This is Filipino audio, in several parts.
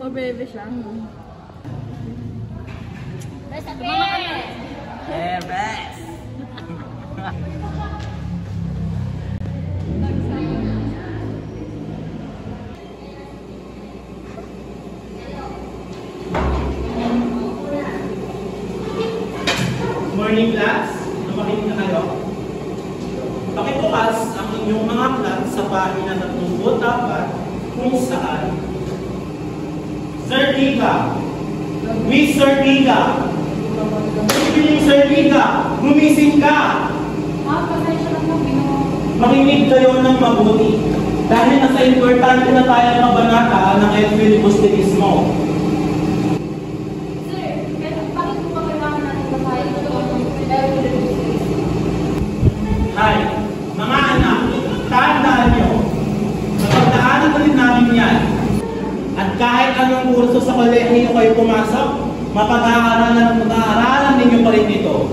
Pabebe siya. Best at kami! Eh, best! Morning class, makinig na kayo. Pakibukas ang inyong mga class sa pahina 34 kung saan Sir Liga, Miss Sir Liga, Sir Liga, gumising ka! Pasensya lang po, Makinig kayo ng mabuti dahil nasa importante na tayo ng kabanata ng El Filibusterismo. Hi, mga anak, tandaan nyo, napagdaanan na rin namin yan. At kahit anong kurso sa kolehiyo kayo pumasok, mapag-aaralan ninyo pa rin ito.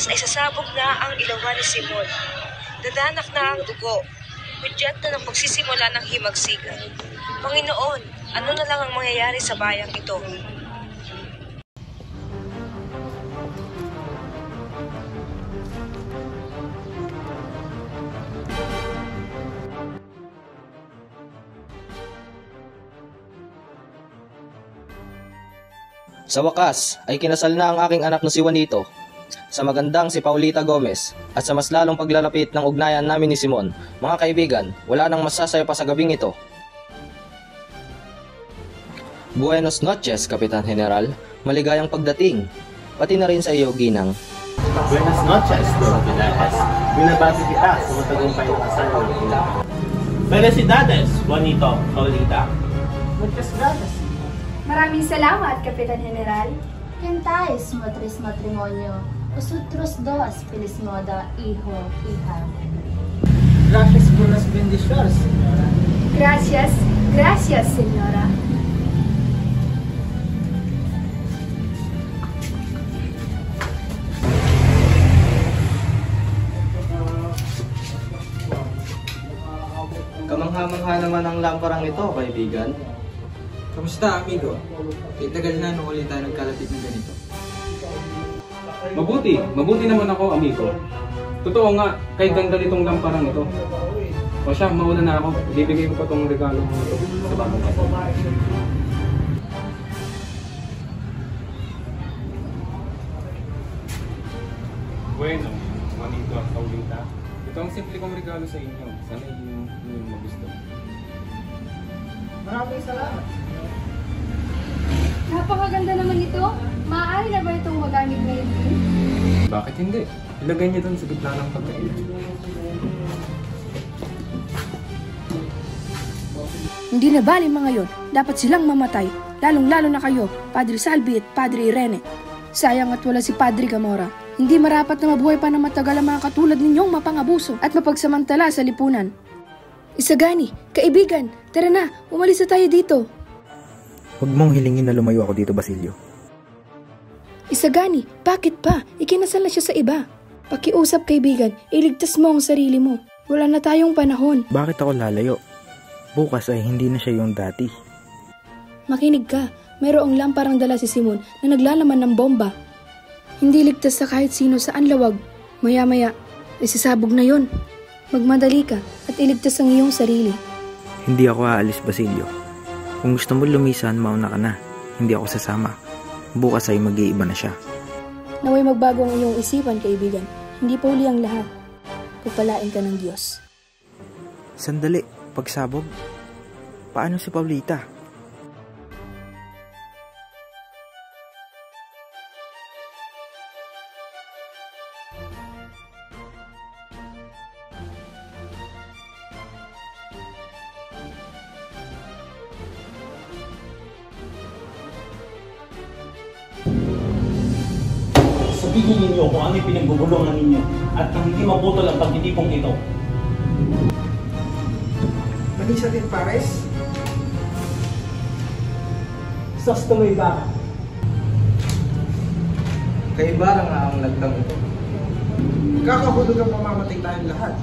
Ay sasabog na ang ilawan ni Simon. Dadanak na ang dugo. Hudyat na ng pagsisimula ng himagsikan. Panginoon, ano na lang ang mangyayari sa bayang ito? Sa wakas, ay kinasal na ang aking anak na si Juanito sa magandang si Paulita Gomez, at sa mas lalong paglalapit ng ugnayan namin ni Simon. Mga kaibigan, wala nang masasaya pa sa gabing ito. Buenos noches, Kapitan General. Maligayang pagdating. Pati na rin sa iyo, Ginang. Buenas noches, Don Pilares. Binabati kita sa matagumpay na kasal ng ina. Felicidades, Juanito, Paulita. Muchas gracias. Maraming salamat, Kapitan General. Kentais matris matrimonio. Nosotros dos, feliz moda, hijo, hija. Gracias por las bendiciones, señora. Gracias, gracias, señora. Kamangha-mangha naman ang lamparang ito, kaibigan. Kamusta, amigo? Tagal na nung ulit tayo nagkalapit ng ganito. Mabuti naman ako, amigo. Totoo nga, kay ganda nitong lamparang ito. O siya, mauna na ako. Bibigay ko pa tong regalo mo ito sa bagong kasal. Bueno, Juanito at Paulita. Ito ang simple kong regalo sa inyo. Sana yung magusto. Maraming salamat. Napakaganda naman ito. Maaari na ba itong magamit ngayon din? Bakit hindi? Ilagay niyo doon sa gitna ng pagkain. Hindi na bali mga yon. Dapat silang mamatay. Lalong-lalo na kayo, Padre Salvi at Padre Irene. Sayang at wala si Padre Gamora. Hindi marapat na mabuhay pa na matagal ang mga katulad ninyong mapangabuso at mapagsamantala sa lipunan. Isagani, kaibigan, tara na, umalis na tayo dito. Huwag mong hilingin na lumayo ako dito, Basilio. Isagani, bakit pa? Ikinasal na siya sa iba. Pakiusap, kaibigan, iligtas mo ang sarili mo. Wala na tayong panahon. Bakit ako lalayo? Bukas ay hindi na siya yung dati. Makinig ka, mayroong lamparang dala si Simon na naglalaman ng bomba. Hindi ligtas sa kahit sino saan lawag. Maya-maya, isasabog na yon. Magmadali ka at iligtas ang iyong sarili. Hindi ako aalis, Basilio. Kung gusto mo lumisan, mauna ka na. Hindi ako sasama. Bukas ay mag-iiba na siya. Naway magbago ang iyong isipan, kaibigan. Hindi pa huli ang lahat. Pagpalain ka ng Diyos. Sandali, pagsabog. Paano si Paulita? Sabihin ninyo kung ano yung pinagbubulungan ninyo at nang hindi maputol ang pagtitipong ito. Manisa din, pares? Sos tuloy ba? Kay Ibarra nga ang nagtang ito. Kakahulog ang mamamatay tayong lahat.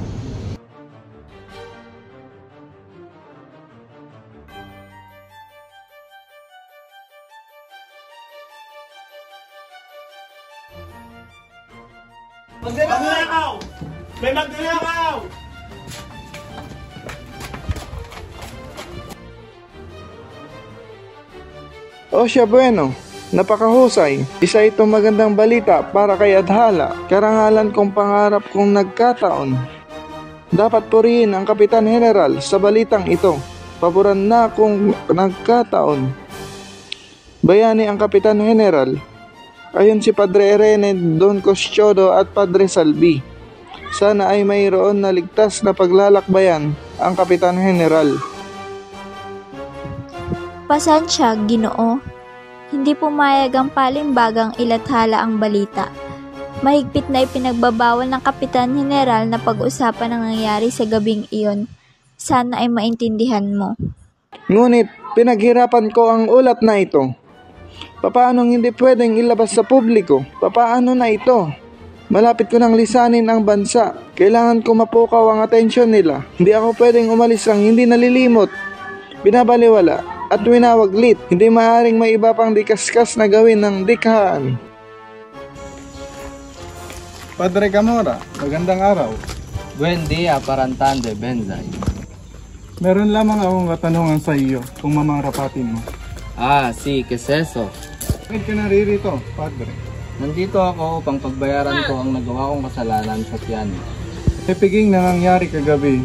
Magnanakaw! May magnanakaw! O siya bueno, napakahusay. Isa itong magandang balita para kay Adhala. Karangalan kong pangarap kong nagkataon. Dapat purihin ang Kapitan General sa balitang ito. Paboran na kung nagkataon. Bayani ang Kapitan General. Ayon si Padre Irene, Don Custiodo at Padre Salvi. Sana ay mayroon na ligtas na paglalakbayan ang Kapitan General. Pasensya, Ginoo. Hindi pumayag ang palimbagang ilathala ang balita. Mahigpit na ipinagbabawal ng Kapitan General na pag-usapan ang nangyari sa gabing iyon. Sana ay maintindihan mo. Ngunit pinaghirapan ko ang ulat na ito. Papaano hindi pwedeng ilabas sa publiko? Papaano na ito? Malapit ko nang lisanin ang bansa. Kailangan ko mapukaw ang atensyon nila. Hindi ako pwedeng umalis ang hindi nalilimot, binabaliwala at winawaglit. Hindi maaaring may iba pang dikaskas na gawin ng dikhaan. Padre Camora, magandang araw. Buen dia, Parantande Benzay. Meron lamang akong katanungan sa iyo kung mamarapatin mo. Sí, ¿qué es eso? Bakit ka naririto, Padre? Nandito ako upang pagbayaran ko ang nagawa kong kasalanan sa piano. Piging nangyari kagabi,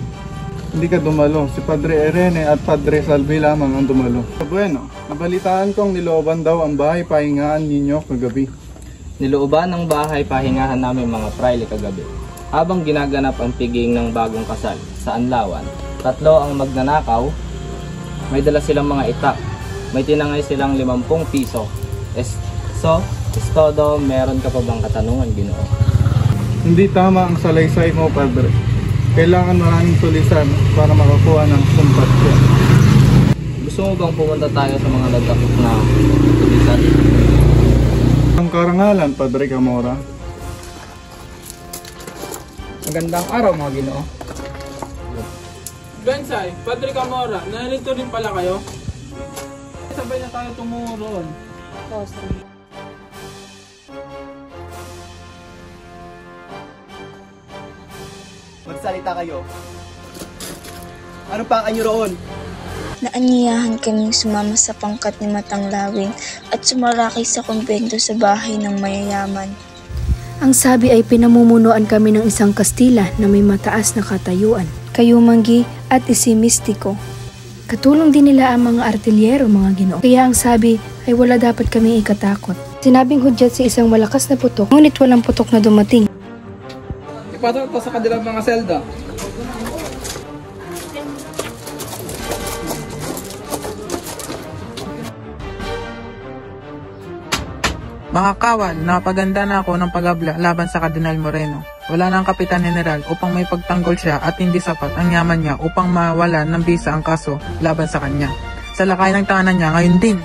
hindi ka dumalo. Si Padre Irene at Padre Salvi lamang ang dumalo. Bueno, nabalitaan kong nilooban daw ang bahay pahingahan ninyo kagabi. Nilooban ng bahay pahingahan namin mga praile kagabi. Habang ginaganap ang piging ng bagong kasal sa Anlawan, 3 ang magnanakaw, may dala silang mga itak, may tinangay silang 50 piso. Es todo, meron ka pa bang katanungan, Ginoo? Hindi tama ang salaysay mo, Padre. Kailangan maraming tulisan para makakuha ng kumpasyon. Gusto mo bang pumunta tayo sa mga nagdakot na tulisan? Ang karangalan, Padre Camora. Magandang araw, mga Ginoo. Bensay, Padre Camora, narito rin pala kayo? Sabay na tayo tumungo roon. Magsalita kayo. Ano pa ang anyo roon? Naanyayahan kaming sumama sa pangkat ni Matanglawin at sumarakay sa kumbento sa bahay ng mayayaman. Ang sabi ay pinamumunuan kami ng isang Kastila na may mataas na katayuan, kayumanggi at isimistiko. Katulong din nila ang mga artilyero, mga Ginoo. Kaya ang sabi ay wala dapat kaming ikatakot. Sinabing hudyat si isang malakas na putok, ngunit walang putok na dumating. Ipasok ito sa kanilang mga selda. Mga kawal, napaganda na ako ng pag-abla laban sa Kardinal Moreno. Wala na ang Kapitan General upang may pagtanggol siya at hindi sapat ang yaman niya upang mawala ng bisa ang kaso laban sa kanya. Sa lakay ng tahanan niya ngayon din.